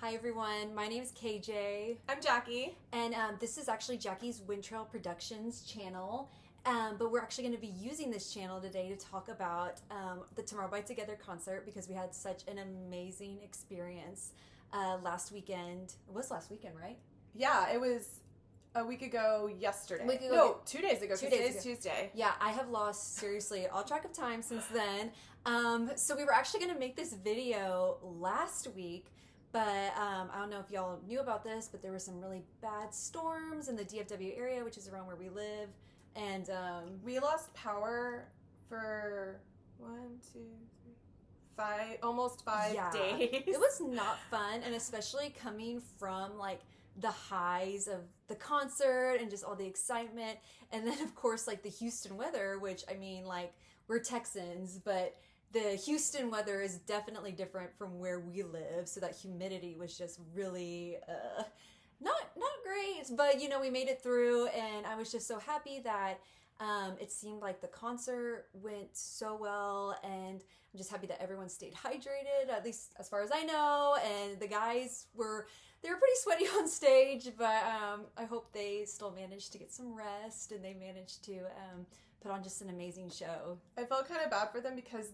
Hi everyone, my name is KJ. I'm Jackie. And this is actually Jackie's Wind Trail Productions channel. But we're actually going to be using this channel today to talk about the TomorrowxTogether concert because we had such an amazing experience last weekend. It was last weekend, right? Yeah, it was a week ago yesterday. 2 days ago. 2 days ago. Today's Tuesday. Yeah, I have lost, seriously, all track of time since then. So we were actually going to make this video last week, but I don't know if y'all knew about this, but there were some really bad storms in the DFW area, which is around where we live. And we lost power for almost five days. It was not fun, and especially coming from like the highs of the concert and just all the excitement, and then of course like the Houston weather, which I mean, like, we're Texans, but the Houston weather is definitely different from where we live, so that humidity was just really not great, but you know, we made it through, and I was just so happy that it seemed like the concert went so well, and I'm just happy that everyone stayed hydrated, at least as far as I know, and the guys were pretty sweaty on stage, but I hope they still managed to get some rest, and they managed to put on just an amazing show. I felt kind of bad for them because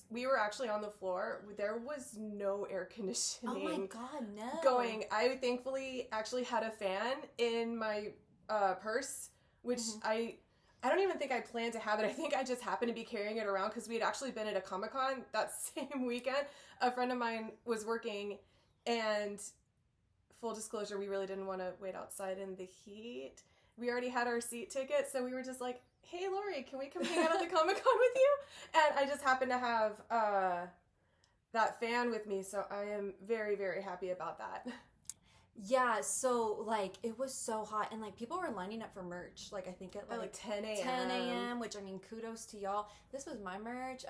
we were actually on the floor. There was no air conditioning. Oh my God, no. Going. I thankfully actually had a fan in my purse, which I don't even think I planned to have it. I think I just happened to be carrying it around because we had actually been at a Comic-Con that same weekend. A friend of mine was working, and full disclosure, we really didn't want to wait outside in the heat. We already had our seat ticket, so we were just like, hey, Lori, can we come hang out at the Comic-Con with you? And I just happened to have that fan with me, so I am very, very happy about that. Yeah, so like it was so hot, and like people were lining up for merch, like I think at like 10 a.m. 10 a.m., which I mean, kudos to y'all. This was my merch.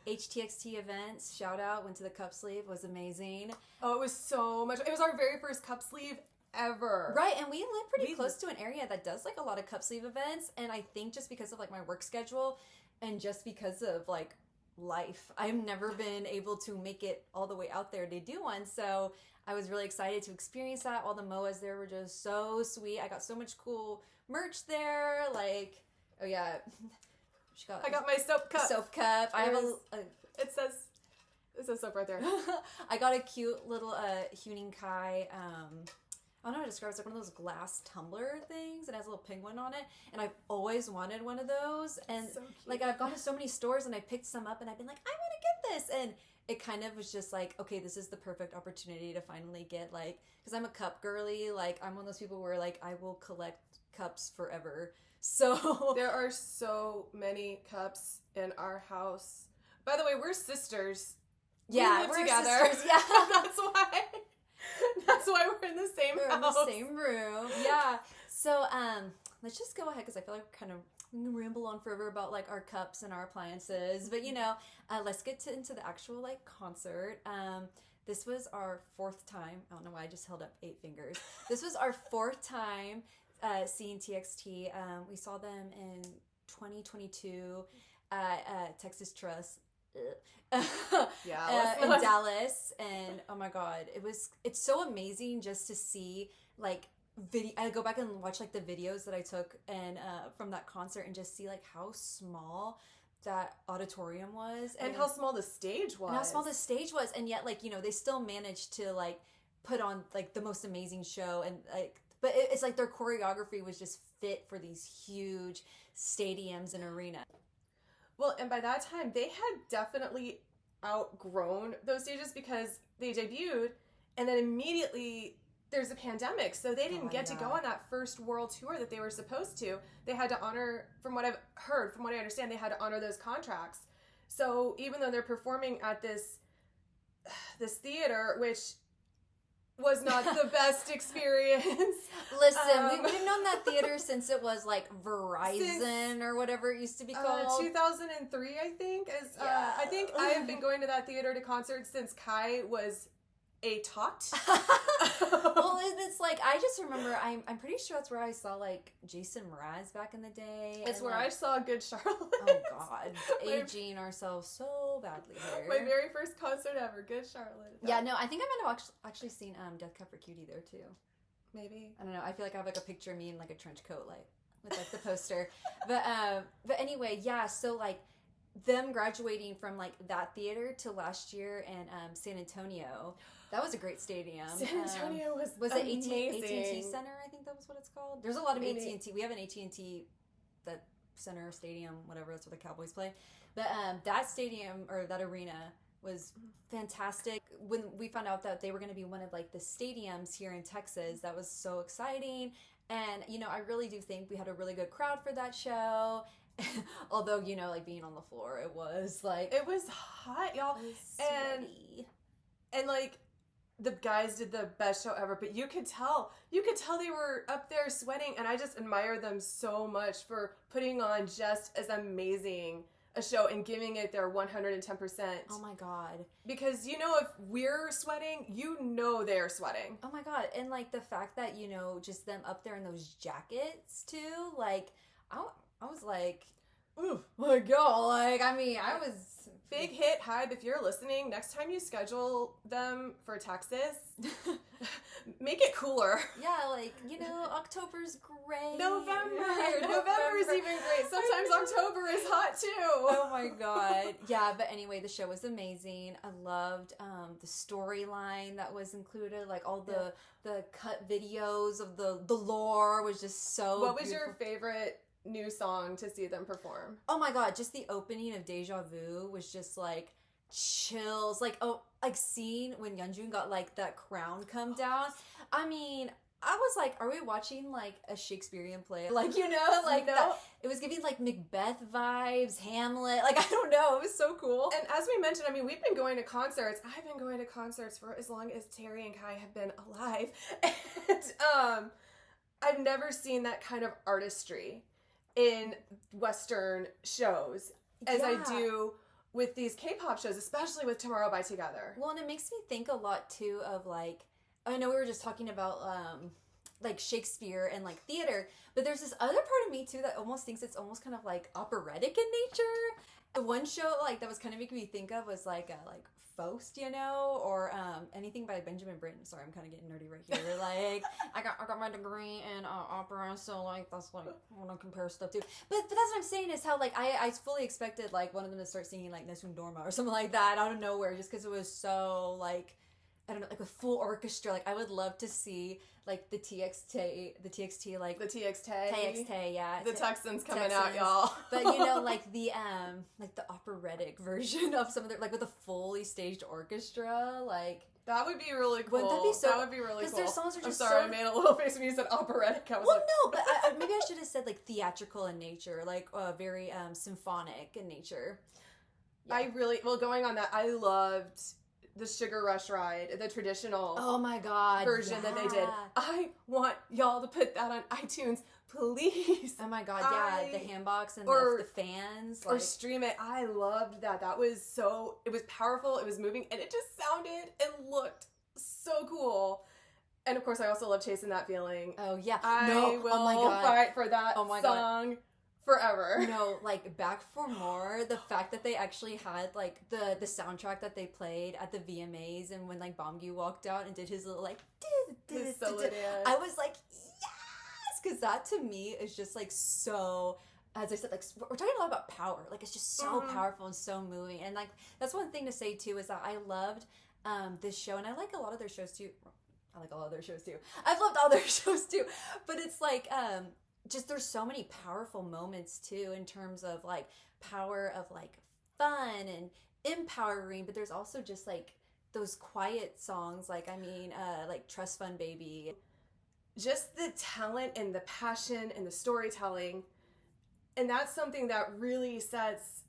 HTXT events, shout out, went to the cup sleeve, was amazing. Oh, it was so much. It was our very first cup sleeve ever. Right, and we live pretty close to an area that does like a lot of cup sleeve events, and I think just because of like my work schedule and just because of like life, I've never been able to make it all the way out there to do one, so I was really excited to experience that. All the MOAs there were just so sweet. I got so much cool merch there, like, oh yeah, I got my soap cup. I have it says soap right there. I got a cute little Huning Kai, I don't know how to describe it. It's like one of those glass tumbler things. It has a little penguin on it. And I've always wanted one of those. And so like I've gone to so many stores and I picked some up and I've been like, I want to get this. And it kind of was just like, okay, this is the perfect opportunity to finally get, like, because I'm a cup girly. Like, I'm one of those people where like I will collect cups forever. So there are so many cups in our house. By the way, we're sisters. Yeah, we're together. Sisters. Yeah. That's why we're in the same house. In the same room. Yeah. So let's just go ahead because I feel like we're kind of ramble on forever about like our cups and our appliances. But you know, let's get into the actual like concert. This was our fourth time. I don't know why I just held up 8 fingers. This was our fourth time seeing TXT. We saw them in 2022 at Texas Trust. Yeah, in Dallas, and oh my God, it's so amazing just to see like I go back and watch like the videos that I took and from that concert and just see like how small that auditorium was and how small the stage was, and yet like, you know, they still managed to like put on like the most amazing show, and like, but it's like their choreography was just fit for these huge stadiums and arenas. Well, and by that time, they had definitely outgrown those stages because they debuted, and then immediately there's a pandemic, so they didn't get to go on that first world tour that they were supposed to. They had to honor, from what I've heard, from what I understand, they had to honor those contracts. So even though they're performing at this theater, which was not the best experience. Listen, we've known that theater since it was like Verizon or whatever it used to be called. 2003, I think. I think I have been going to that theater to concerts since Kai was a tot. Well, it's like, I just remember, I'm pretty sure that's where I saw like Jason Mraz back in the day. It's where like, I saw Good Charlotte. Oh God, aging ourselves so so badly here. My very first concert ever. Good Charlotte. Yeah, no, I think I might have actually seen Death Cab for Cutie there too. Maybe. I don't know. I feel like I have like a picture of me in like a trench coat, like with like the poster. But anyway, yeah. So like them graduating from like that theater to last year in San Antonio. That was a great stadium. San Antonio was it amazing. AT&T Center? I think that was what it's called. There's a lot of Maybe. AT&T. We have an AT&T that center stadium, whatever. That's where the Cowboys play. But that stadium or that arena was fantastic. When we found out that they were going to be one of like the stadiums here in Texas, that was so exciting. And you know, I really do think we had a really good crowd for that show. Although, you know, like being on the floor, it was hot, y'all. It was sweaty. And like the guys did the best show ever, but you could tell they were up there sweating, and I just admire them so much for putting on just as amazing a show and giving it their 110%. Oh my god. Because you know, if we're sweating, you know they're sweating. Oh my god. And like the fact that, you know, just them up there in those jackets too, like I was like, ooh, my god, like I mean, I was big hit, Hybe, if you're listening, next time you schedule them for Texas, make it cooler. Yeah, like, you know, October's great. November's even great. Sometimes October is hot too. Oh my god. Yeah, but anyway, the show was amazing. I loved the storyline that was included, like all the cut videos of the lore was just so What was beautiful. your favorite new song to see them perform? Oh my god, just the opening of Deja Vu was just like chills. Like, like seeing when Yeonjun got like that crown come down. I mean, I was like, are we watching like a Shakespearean play? Like, you know, like No. that. It was giving like Macbeth vibes, Hamlet. Like, I don't know. It was so cool. And as we mentioned, I mean, we've been going to concerts. I've been going to concerts for as long as Terry and Kai have been alive. And I've never seen that kind of artistry in Western shows as I do with these K-pop shows, especially with Tomorrow by Together. Well, and it makes me think a lot too of like, I know we were just talking about like Shakespeare and like theater, but there's this other part of me too that almost thinks it's almost kind of like operatic in nature. The one show like that was kind of making me think of was like Faust, you know, or anything by Benjamin Britten. Sorry, I'm kind of getting nerdy right here. Like I got my degree in opera, so like that's like I want to compare stuff to. But that's what I'm saying is how like I fully expected like one of them to start singing like Nessun Dorma or something like that out of nowhere, just because it was so like, I don't know, like a full orchestra. Like I would love to see like the TXT, like The TXT, yeah, the Texans coming out, y'all. But you know, like the operatic version of some of their, like with a fully staged orchestra, like that would be really cool. Wouldn't that be so? That would be really cool. Because their songs are just I'm sorry, so... I made a little face when you said operatic. I was well, like... no, but maybe I should have said like theatrical in nature, like very symphonic in nature. Yeah. Going on that, I loved the Sugar Rush ride, the traditional version that they did. I want y'all to put that on iTunes, please. Oh my god, yeah, the handbox and the fans. Or stream it. I loved that. It was powerful, it was moving, and it just sounded and looked so cool. And of course, I also love Chasing That Feeling. Oh yeah. I will fight for that song forever. No, like Back for More, the fact that they actually had like the soundtrack that they played at the VMAs, and when like Bongyu walked out and did his little like His solo dance. I was like, yes, because that to me is just like so, as I said, like we're talking a lot about power, like it's just so powerful and so moving. And like that's one thing to say too, is that I loved this show, and I like a lot of their shows too. I've loved all their shows too, but it's like just there's so many powerful moments too, in terms of like power of like fun and empowering, but there's also just like those quiet songs, like I mean like Trust Fund Baby. Just the talent and the passion and the storytelling, and that's something that really sets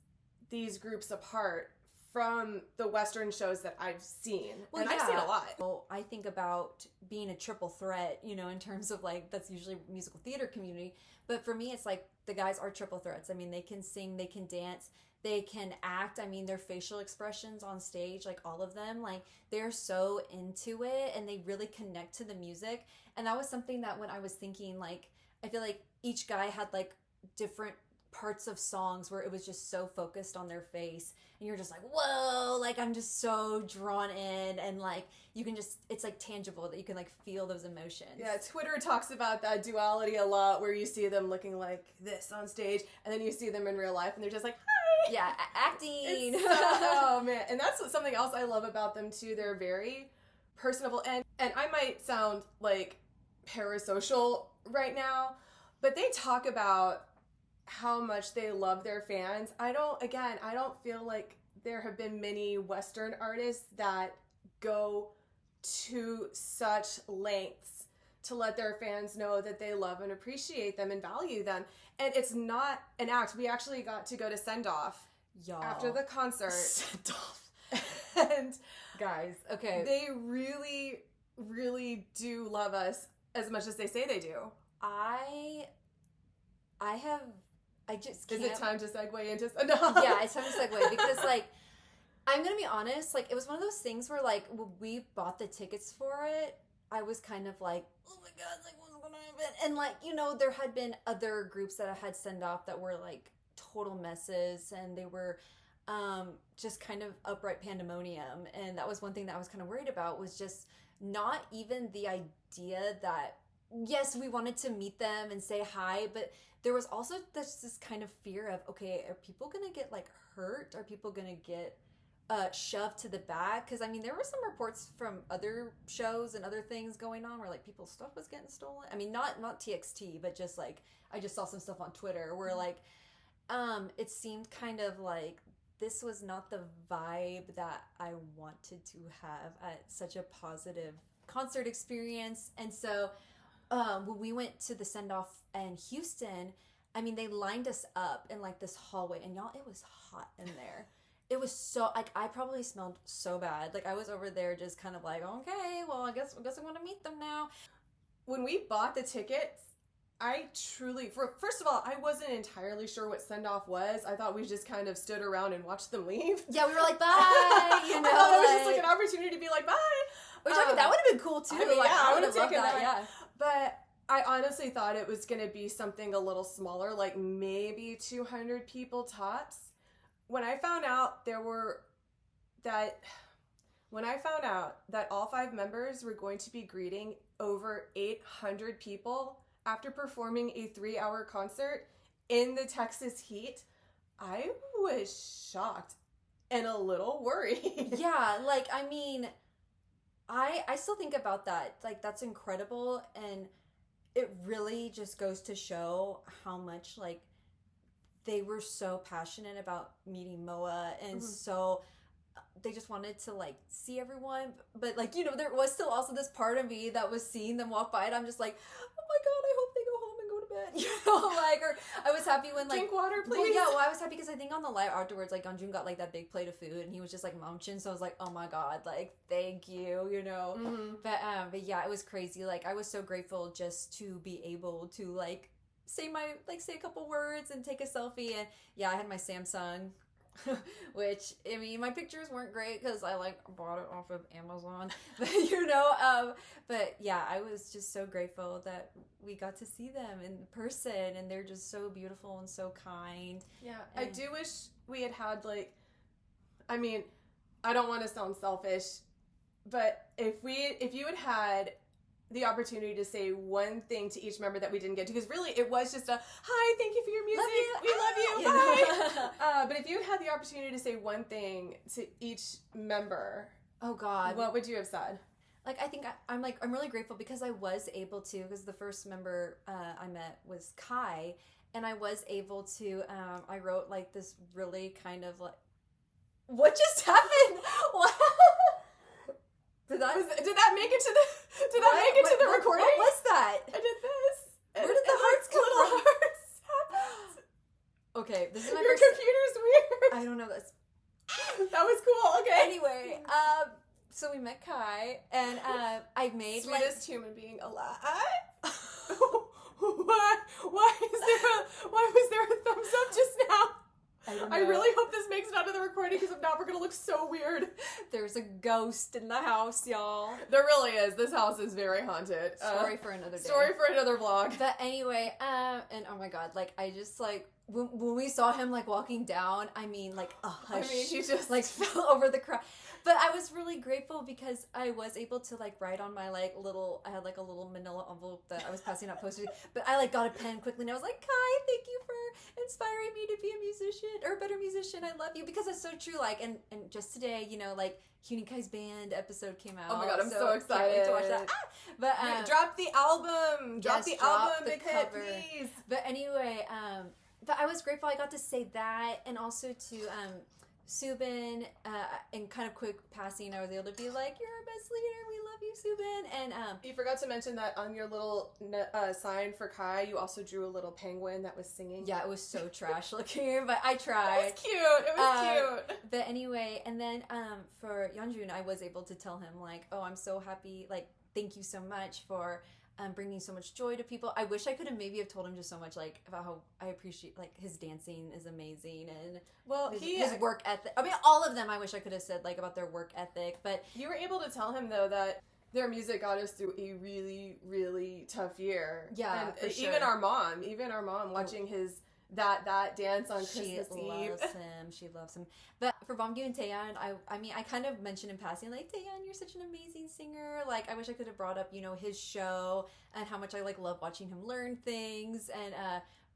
these groups apart from the Western shows that I've seen. Well, and I've seen a lot. Well, I think about being a triple threat, you know, in terms of like, that's usually musical theater community. But for me, it's like the guys are triple threats. I mean, they can sing, they can dance, they can act. I mean, their facial expressions on stage, like all of them, like they're so into it and they really connect to the music. And that was something that when I was thinking, like, I feel like each guy had like different parts of songs where it was just so focused on their face, and you're just like, whoa, like I'm just so drawn in, and like you can just, it's like tangible that you can like feel those emotions. Yeah, Twitter talks about that duality a lot, where you see them looking like this on stage, and then you see them in real life, and they're just like, hi! Yeah, acting! Oh, man. And that's something else I love about them, too. They're very personable, and I might sound like parasocial right now, but they talk about how much they love their fans. I don't feel like there have been many Western artists that go to such lengths to let their fans know that they love and appreciate them and value them. And it's not an act. We actually got to go to Send Off after the concert. Send Off. And guys, okay. They really, really do love us as much as they say they do. I just can't. Is it time to segue into Send Off? Yeah, it's time to segue because, like, I'm gonna be honest, like, it was one of those things where, like, when we bought the tickets for it, I was kind of like, oh my god, like, what's gonna happen? And, like, you know, there had been other groups that I had Send Off that were, like, total messes, and they were just kind of upright pandemonium. And that was one thing that I was kind of worried about, was just not even the idea that, yes, we wanted to meet them and say hi, but there was also this kind of fear of, okay, are people gonna get like hurt? Are people gonna get shoved to the back? Because I mean, there were some reports from other shows and other things going on where like people's stuff was getting stolen. I mean, not TXT, but just like I just saw some stuff on Twitter where like it seemed kind of like this was not the vibe that I wanted to have at such a positive concert experience. And so when we went to the Send Off in Houston, I mean, they lined us up in like this hallway, and y'all, it was hot in there. It was so, like, I probably smelled so bad. Like, I was over there just kind of like, okay, well, I guess I want to meet them now. When we bought the tickets, I truly, first of all, I wasn't entirely sure what Send Off was. I thought we just kind of stood around and watched them leave. Yeah, we were like, bye, you know. I thought it was just like an opportunity to be like, bye. Which, I mean, that would have been cool, too. I mean, like, yeah, I I would would have have loved taken that, that. yeah. But I honestly thought it was going to be something a little smaller, like maybe 200 people tops. When I found out that all 5 members were going to be greeting over 800 people after performing a 3-hour concert in the Texas heat, I was shocked and a little worried. Yeah, like, I mean, I still think about that. Like, that's incredible, and it really just goes to show how much, like, they were so passionate about meeting Moa, and so they just wanted to, like, see everyone. But, like, you know, there was still also this part of me that was seeing them walk by, and I'm just like, oh my god, I hope they go home and go to bed. You know, like, or I was happy when, like, drink water, please. Well, yeah, well, I was happy because I think on the live afterwards, like, Jun got, like, that big plate of food, and he was just, like, munching, so I was like, oh my god, like, thank you, you know. But yeah, it was crazy. Like, I was so grateful just to be able to, like, say a couple words and take a selfie. And yeah, I had my Samsung, which, I mean, my pictures weren't great because I, like, bought it off of Amazon, but, you know, but yeah, I was just so grateful that we got to see them in person, and they're just so beautiful and so kind. Yeah, and I do wish we had, like, I mean, I don't want to sound selfish, but if you had the opportunity to say one thing to each member that we didn't get to, because really it was just a, hi, thank you for your music, we love you, bye. But if you had the opportunity to say one thing to each member, oh god, what would you have said? Like, I think I'm really grateful because I was able to, because the first member I met was Kai, and I was able to, I wrote, like, this really kind of, like, what just happened? What? Did that make it to the recording? What was that? I did this. Where did the hearts come from? Hearts. Okay, this is my Your first. computer's weird. I don't know this. That was cool. Okay. Anyway, so we met Kai, and I made sweetest human being alive. Why was there a thumbs up just now? I really hope this makes it out of the recording because if not, we're gonna look so weird. There's a ghost in the house, y'all. There really is. This house is very haunted. Story for another day. Story for another vlog. But anyway, and oh my god, like I just like when we saw him like walking down, I mean like a hush, he just like fell over the crowd. But I was really grateful because I was able to like write on my like little, I had like a little manila envelope that I was passing out posters, but I like got a pen quickly and I was like, Kai, thank you for inspiring me to be a musician or a better musician. I love you, because it's so true. Like, and just today, you know, like Kayjjunie Kai's band episode came out. Oh my god, I'm so excited. Can't wait to watch that. But drop the album. Drop the album, big hit, please. But anyway, but I was grateful I got to say that, and also to Subin, in kind of quick passing, I was able to be like, "You're our best leader. We love you, Subin." And you forgot to mention that on your little sign for Kai, you also drew a little penguin that was singing. Yeah, it was so trash looking, but I tried. It was cute. It was cute. But anyway, and then for Yeonjun, I was able to tell him like, "Oh, I'm so happy. Like, thank you so much for." Bringing so much joy to people. I wish I could have maybe have told him just so much like about how I appreciate like his dancing is amazing, and his work ethic. I mean, all of them. I wish I could have said like about their work ethic, but you were able to tell him though that their music got us through a really, really tough year. Yeah, and for sure. Even our mom watching his that dance on Christmas Eve. She loves him. But for Bongyu and Taeyeon, I mean, I kind of mentioned in passing, like, Taeyeon, you're such an amazing singer. Like, I wish I could have brought up, you know, his show and how much I, like, love watching him learn things. And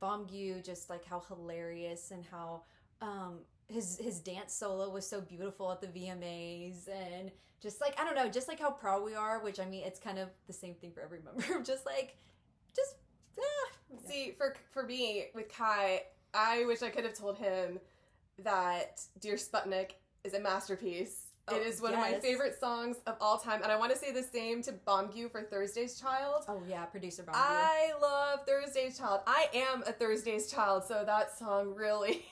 Bongyu, just, like, how hilarious and how his dance solo was so beautiful at the VMAs. And just, like, I don't know, just, like, how proud we are, which, I mean, it's kind of the same thing for every member. See, for me, with Kai, I wish I could have told him that Dear Sputnik is a masterpiece. Oh, it is one of my favorite songs of all time, and I want to say the same to Bongyu for Thursday's Child. Oh yeah, producer Bongyu. I love Thursday's Child. I am a Thursday's Child, so that song really,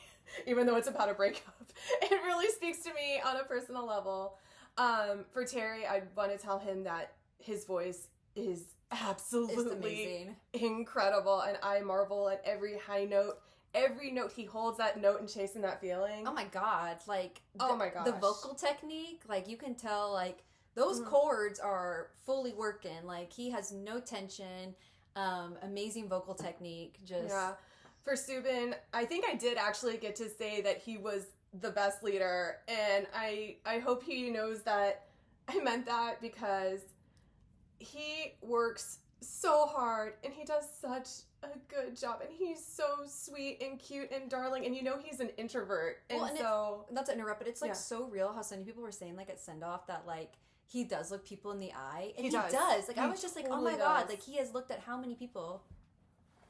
even though it's about a breakup, it really speaks to me on a personal level. For Terry, I want to tell him that his voice is absolutely incredible, and I marvel at every high note. Every note he holds that note and chasing that feeling. Oh my god, like my gosh. The vocal technique, like you can tell like those chords are fully working. Like he has no tension. Amazing vocal technique. Just for Subin, I think I did actually get to say that he was the best leader, and I hope he knows that I meant that, because he works so hard and he does such a good job, and he's so sweet and cute and darling, and you know he's an introvert, and not to interrupt, but it's like so real how so many people were saying like at send off that like he does look people in the eye, and he does. Like I was just like, oh my god, like he has looked at how many people,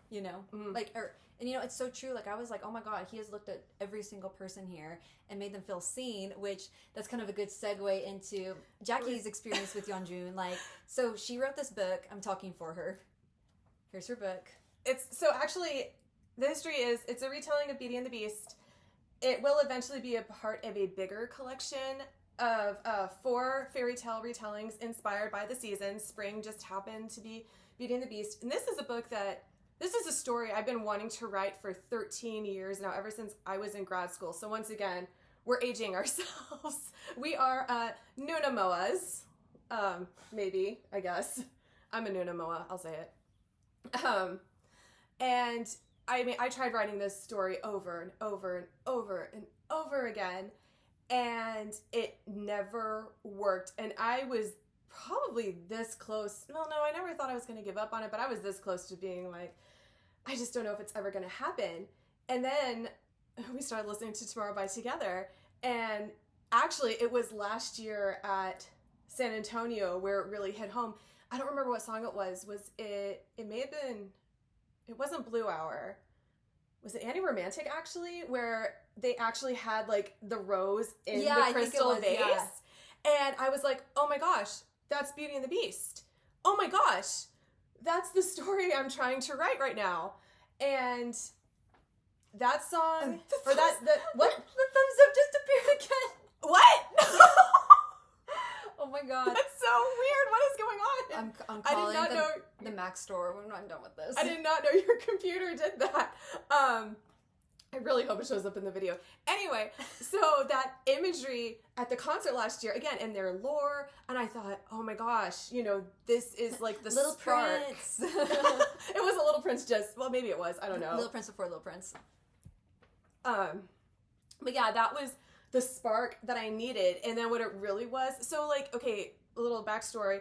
you know, like and you know, it's so true. Like I was like, oh my god, he has looked at every single person here and made them feel seen, which that's kind of a good segue into Jackie's experience with Yeonjun. Like, so she wrote this book. I'm talking for her. Here's her book. Actually, the history is, it's a retelling of Beauty and the Beast. It will eventually be a part of a bigger collection of 4 fairy tale retellings inspired by the seasons. Spring just happened to be Beauty and the Beast. And this is a story I've been wanting to write for 13 years now, ever since I was in grad school. So once again, we're aging ourselves. We are Nuna Moas. Maybe, I guess. I'm a Nuna Moa, I'll say it. And I mean, I tried writing this story over and over and over and over again, and it never worked. And I was probably this close. No, I never thought I was going to give up on it, but I was this close to being like, I just don't know if it's ever going to happen. And then we started listening to Tomorrow by Together, and actually it was last year at San Antonio where it really hit home. I don't remember what song it was. It may have been, it wasn't Blue Hour. Was it Anti-Romantic, actually, where they actually had like the rose in the crystal vase? Yeah. And I was like, oh my gosh, that's Beauty and the Beast. Oh my gosh, that's the story I'm trying to write right now. And that song, what? The thumbs up just appeared again. What? Oh my god. That's so weird. What is going on? I'm calling the Mac store when I'm done with this. I did not know your computer did that. I I really hope it shows up in the video. Anyway, so that imagery at the concert last year, again, in their lore, and I thought, oh my gosh, you know, this is like the Little spark. Prince. It was a Little Prince just, well, maybe it was, I don't know. Little Prince before Little Prince. But yeah, that was the spark that I needed. And then what it really was, so like, okay, a little backstory.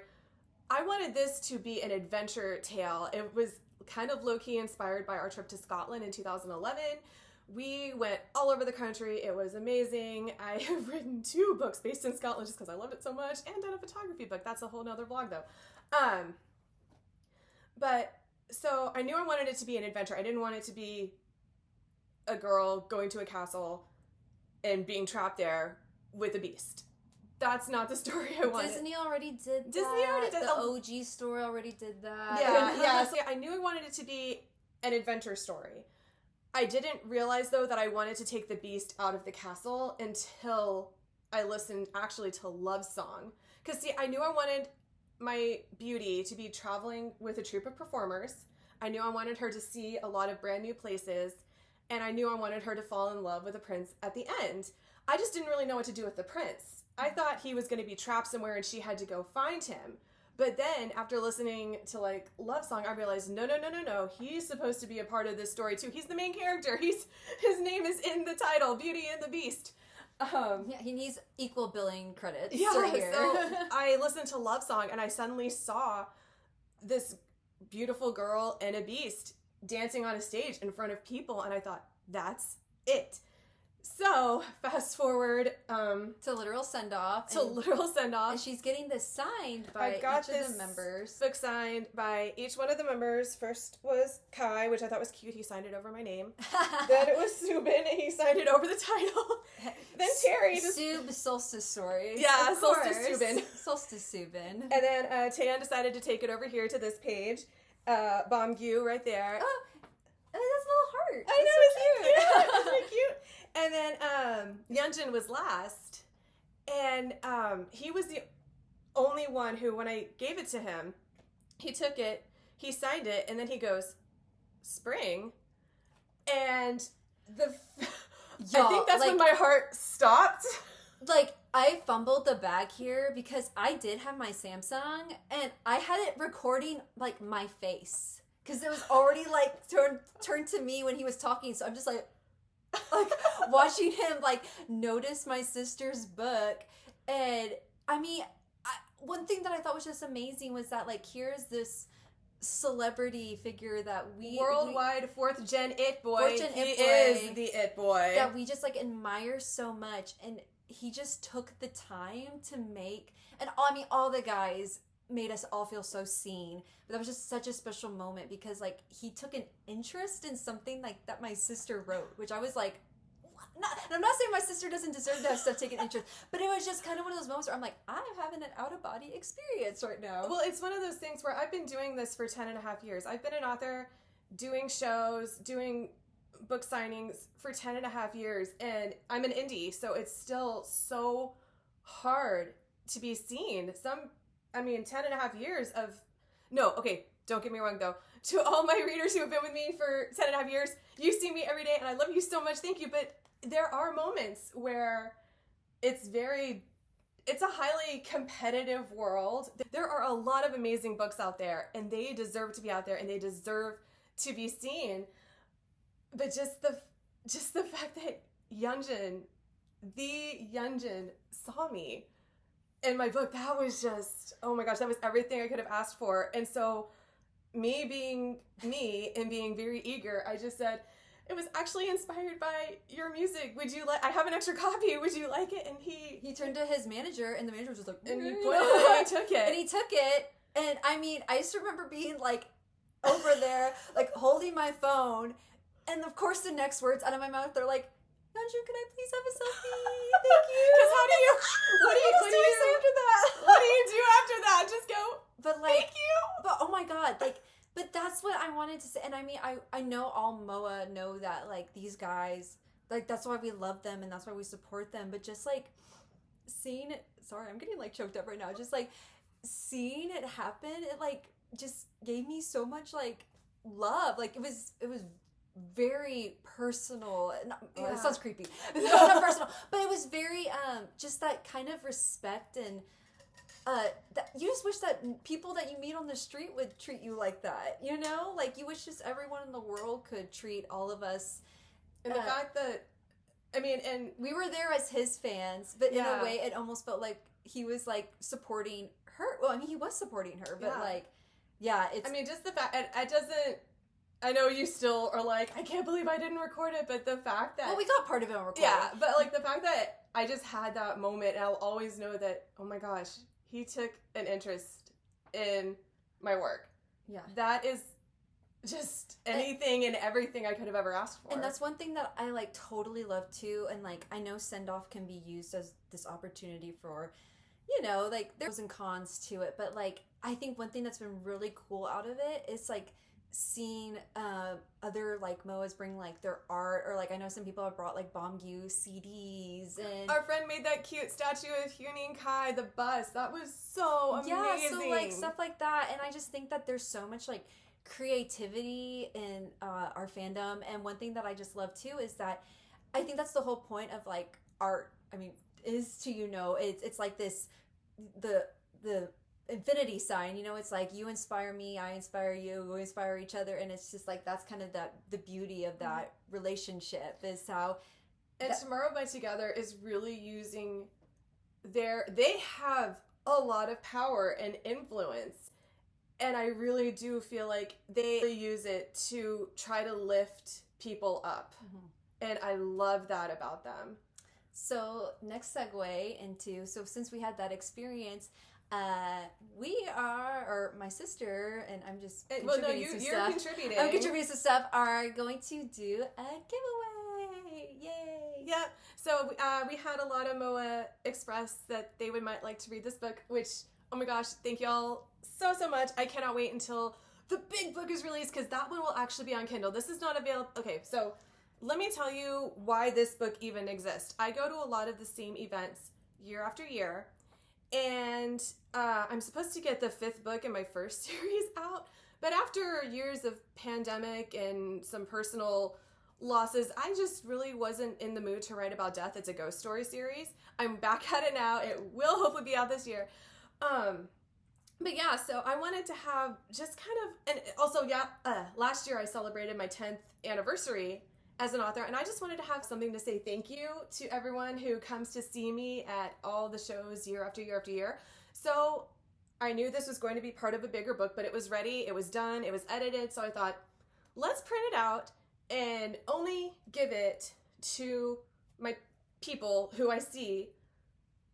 I wanted this to be an adventure tale. It was kind of low-key inspired by our trip to Scotland in 2011. We went all over the country. It was amazing. I have written 2 books based in Scotland just because I loved it so much, and done a photography book. That's a whole nother vlog though. But so I knew I wanted it to be an adventure. I didn't want it to be a girl going to a castle and being trapped there with a beast. That's not the story I wanted. Disney already did that. Disney already did the OG story already did that. Yeah. So I knew I wanted it to be an adventure story. I didn't realize though that I wanted to take the beast out of the castle until I listened actually to Love Song. Because see, I knew I wanted my beauty to be traveling with a troupe of performers. I knew I wanted her to see a lot of brand new places. And I knew I wanted her to fall in love with a prince at the end. I just didn't really know what to do with the prince. I thought he was going to be trapped somewhere and she had to go find him. But then after listening to like Love Song, I realized, no. He's supposed to be a part of this story too. He's the main character. His name is in the title, Beauty and the Beast. Yeah, he needs equal billing credits. Yeah, right here. So I listened to Love Song and I suddenly saw this beautiful girl and a beast dancing on a stage in front of people, and I thought, that's it. So fast forward to literal send off. And she's getting this signed by each of the members. Book signed by each one of the members. First was Kai, which I thought was cute. He signed it over my name. Then it was Subin, and he signed it over the title. Then Terry. Sub Solstice Story. Yeah, Solstice Subin. Solstice Subin. And then Tan decided to take it over here to this page. Bomgyu right there. Oh, that's a little heart. I know, it's so cute. It's really cute. And then Yeonjun was last, and he was the only one who, when I gave it to him, he took it, he signed it, and then he goes, "Spring," and I think that's when my heart stopped. Like, I fumbled the bag here because I did have my Samsung, and I had it recording, like, my face. Because it was already, like, turned to me when he was talking, so I'm just, like watching him, like, notice my sister's book. And, I mean, one thing that I thought was just amazing was that, like, here's this celebrity figure that worldwide 4th gen it boy. He is the it boy. That we just, like, admire so much, and he just took the time to make, and I mean, all the guys made us all feel so seen. But that was just such a special moment because, like, he took an interest in something like that my sister wrote, which I was like, I'm not saying my sister doesn't deserve to have stuff taken interest, but it was just kind of one of those moments where I'm like, I'm having an out-of-body experience right now. Well, it's one of those things where I've been doing this for 10 and a half years. I've been an author, doing shows, doing book signings for 10 and a half years, and I'm an indie, so it's still so hard to be seen. 10 and a half years of, no, okay, don't get me wrong though. To all my readers who have been with me for 10 and a half years, you see me every day and I love you so much, thank you, but there are moments where it's a highly competitive world. There are a lot of amazing books out there, and they deserve to be out there, and they deserve to be seen. But just the fact that Yeonjun saw me in my book, that was just, oh my gosh, that was everything I could have asked for. And so me being me and being very eager, I just said, it was actually inspired by your music. Would you like, I have an extra copy. Would you like it? And he turned to his manager, and the manager was just like, and he took it. And he took it. And I mean, I just remember being like over there, like holding my phone. And of course the next words out of my mouth, they're like, Yeonjun, can I please have a selfie? Thank you. Because what do you say after that? What do you do after that? Just go, but like, thank you. But oh my God, like, but that's what I wanted to say. And I mean, I know all MOA know that, like, these guys, like, that's why we love them and that's why we support them. But just like seeing it, sorry, I'm getting like choked up right now. Just like seeing it happen, it like just gave me so much like love. Like it was very personal. Yeah. It sounds creepy. Not personal, but it was very just that kind of respect and that you just wish that people that you meet on the street would treat you like that. You know, like you wish just everyone in the world could treat all of us. And the fact that, I mean, and we were there as his fans, but in a way, it almost felt like he was like supporting her. Well, I mean, he was supporting her, but like, yeah, it's. I mean, just the fact it doesn't. I know you still are like, I can't believe I didn't record it, but the fact that... Well, we got part of it on recording. Yeah, but like the fact that I just had that moment, and I'll always know that, oh my gosh, he took an interest in my work. Yeah. That is just anything and everything I could have ever asked for. And that's one thing that I like totally love too, and like I know send-off can be used as this opportunity for, you know, like there's pros and cons to it, but like I think one thing that's been really cool out of it is like seeing other like MOAs bring like their art, or like I know some people have brought like Bongyu CDs, and our friend made that cute statue of Hyunin Kai, the bus. That was so amazing. Yeah, so like stuff like that, and I just think that there's so much like creativity in our fandom, and one thing that I just love too is that I think that's the whole point of like art. I mean, is to, you know, it's like this the infinity sign, you know, it's like you inspire me, I inspire you, we inspire each other, and it's just like that's kind of the beauty of that relationship is how. And TomorrowxTogether is really using they have a lot of power and influence, and I really do feel like they use it to try to lift people up, and I love that about them. So next segue into, so since we had that experience, we are, or my sister and I'm just contributing you're contributing. I'm contributing some stuff. Are going to do a giveaway. Yay! Yeah. So we had a lot of MOA express that they might like to read this book. Which, oh my gosh, thank y'all so much. I cannot wait until the big book is released, because that one will actually be on Kindle. This is not available. Okay, so let me tell you why this book even exists. I go to a lot of the same events year after year. And I'm supposed to get the 5th book in my first series out, but after years of pandemic and some personal losses, I just really wasn't in the mood to write about death. It's a ghost story series. I'm back at it now. It will hopefully be out this year. But yeah, so I wanted to have just kind of, and also last year I celebrated my 10th anniversary as an author, and I just wanted to have something to say thank you to everyone who comes to see me at all the shows year after year after year. So I knew this was going to be part of a bigger book, but it was ready, it was done, it was edited, so I thought, let's print it out and only give it to my people who I see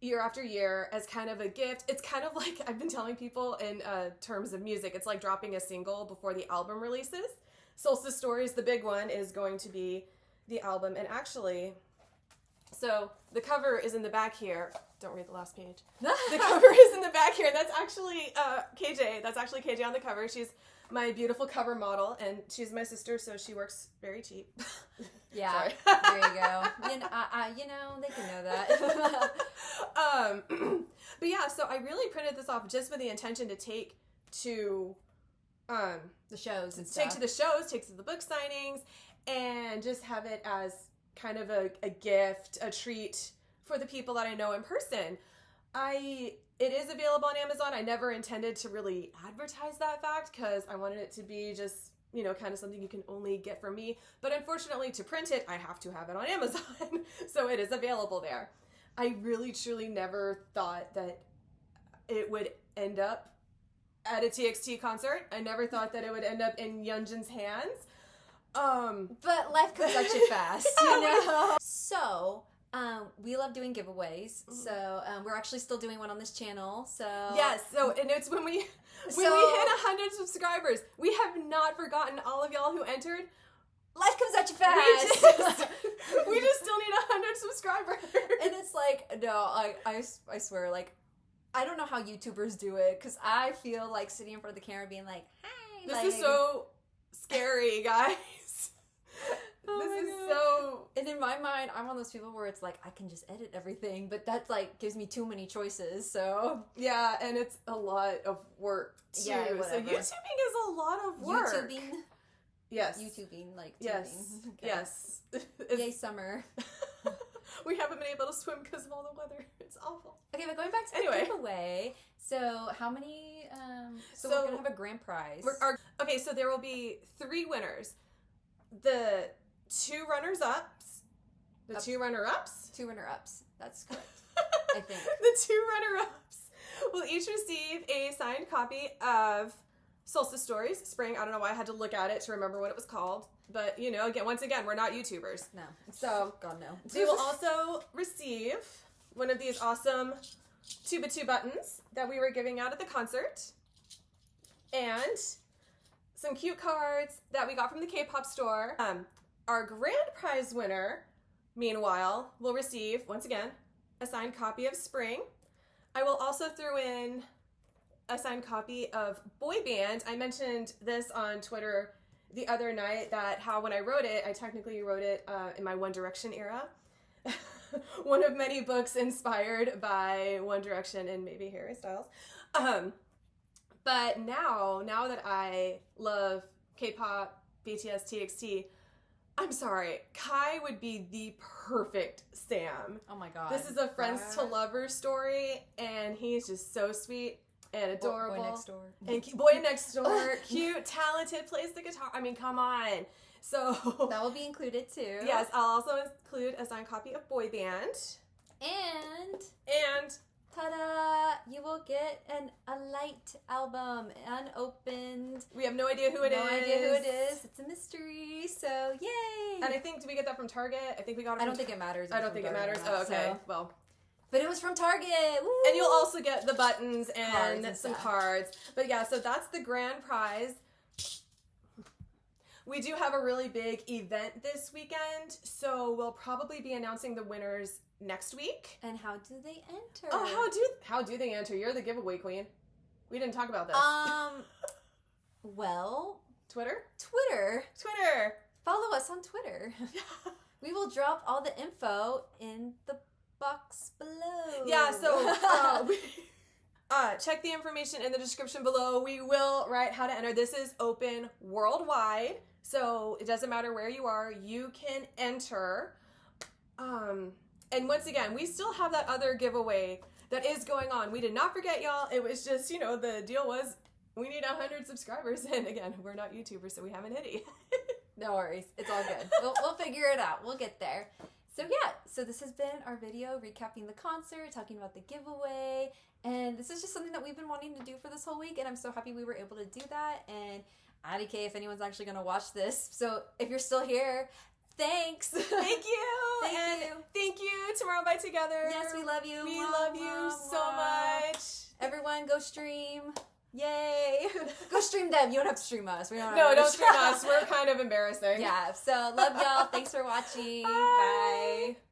year after year as kind of a gift. It's kind of like, I've been telling people in terms of music, it's like dropping a single before the album releases. Solstice Stories, the big one, is going to be the album. And actually, so the cover is in the back here. Don't read the last page. The cover is in the back here. That's actually KJ. That's actually KJ on the cover. She's my beautiful cover model, and she's my sister, so she works very cheap. Yeah, there you go. You know, they can know that. But yeah, so I really printed this off just with the intention to take to the shows and stuff. Take to the shows, take to the book signings, and just have it as kind of a gift, a treat for the people that I know in person. It is available on Amazon. I never intended to really advertise that fact because I wanted it to be just, you know, kind of something you can only get from me. But unfortunately, to print it, I have to have it on Amazon. So it is available there. I really, truly never thought that it would end up at a TXT concert. I never thought that it would end up in Yunjin's hands. But life comes at you fast, you know? So, we love doing giveaways. So, we're actually still doing one on this channel. So yes. So, and it's when we hit 100 subscribers. We have not forgotten all of y'all who entered. Life comes at you fast. We just still need 100 subscribers. And it's like, no, I swear, like, I don't know how YouTubers do it, because I feel like sitting in front of the camera being like, hi. This is so scary, guys. This is so... And in my mind, I'm one of those people where it's like, I can just edit everything, but that, like, gives me too many choices, so... Yeah, and it's a lot of work, too. Yeah, whatever. So YouTubing is a lot of work. Yes. YouTubing, like, Yes. tubing. Okay. Yes. Yay, summer. We haven't been able to swim because of all the weather. It's awful. Okay, but going back to the giveaway, so how many, so we're going to have a grand prize. Okay, so there will be 3 winners. The 2 runners-ups. The 2 runner-ups? 2 runner-ups. That's correct, I think. The 2 runner-ups will each receive a signed copy of Solstice Stories, Spring. I don't know why I had to look at it to remember what it was called. But, you know, once again, we're not YouTubers. No. So, God, no. they will also receive one of these awesome Tuba 2 buttons that we were giving out at the concert. And some cute cards that we got from the K-pop store. Our grand prize winner, meanwhile, will receive, once again, a signed copy of Spring. I will also throw in a signed copy of Boy Band. I mentioned this on Twitter the other night, that how when I wrote it, I technically wrote it in my One Direction era. One of many books inspired by One Direction and maybe Harry Styles. But now that I love K-pop, BTS, TXT, I'm sorry, Kai would be the perfect Sam. Oh my God. This is a friends to lovers story, and he's just so sweet and adorable. Boy next door. And boy next door, cute, talented, plays the guitar. I mean, come on. So that will be included too. Yes, I'll also include a signed copy of Boy Band. And ta-da! You will get a light album, unopened. We have no idea who it is. No idea who it is. It's a mystery. So yay! And I think, did we get that from Target? I think we got it. I don't think it matters. I don't think it matters. Oh, okay. So. Well. But it was from Target. Woo! And you'll also get the buttons and some cards. But yeah, so that's the grand prize. We do have a really big event this weekend, so we'll probably be announcing the winners next week. And how do they enter? Oh, how do they enter? You're the giveaway queen. We didn't talk about this. Well, Twitter. Follow us on Twitter. We will drop all the info in the box below. Yeah, so check the information in the description below. We will write how to enter. This is open worldwide, so it doesn't matter where you are. You can enter. And once again, we still have that other giveaway that is going on. We did not forget y'all. It was just, you know, the deal was we need 100 subscribers. And again, we're not YouTubers, so we haven't hit it. No worries. It's all good. We'll figure it out. We'll get there. So yeah, so this has been our video recapping the concert, talking about the giveaway, and this is just something that we've been wanting to do for this whole week, and I'm so happy we were able to do that. And IDK, if anyone's actually going to watch this, so if you're still here, thanks. Thank you. Thank you, Tomorrow by Together. Yes, we love you. We love you so much. Everyone go stream. Yay. Go stream them. You don't have to stream us. Don't stream us. We're kind of embarrassing. Yeah, so love y'all. Thanks for watching. Bye.